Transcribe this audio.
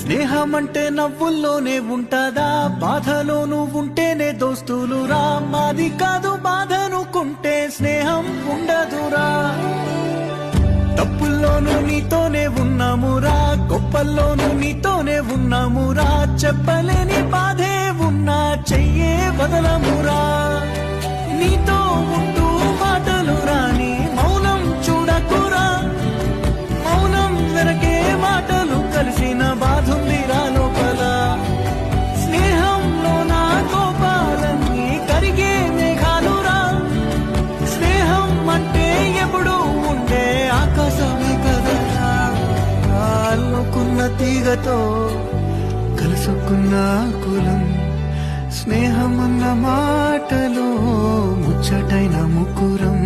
స్నేహమంటే నవ్వుల్లోనే ఉంటదా, బాధలోనూ ఉంటేనే దోస్తులురా. మాది కాదు బాధనుకుంటే స్నేహం ఉండదురా. తప్పుల్లోనూ నీతోనే ఉన్నామురా, గొప్పల్లోనూ నీతోనే ఉన్నామురా. చెప్పలేని బాధే ఉన్నా చెయ్యే వదలమురా. నీతో ఉంటూ మాటలు రాని మౌనం చూడకురా. మౌనం వెనకే మాటలు కలిసిన బాధుందిరా లోపల. స్నేహంలో నా కోపాలన్నీ కరిగే మేఘాలురా. స్నేహం అంటే ఎప్పుడు ఉండే ఆకాశమే కదరా. అల్లుకున్న తీగతో కలుసుకున్న కులం. స్నేహమన్న మాటలో ముచ్చటైన ముకురం.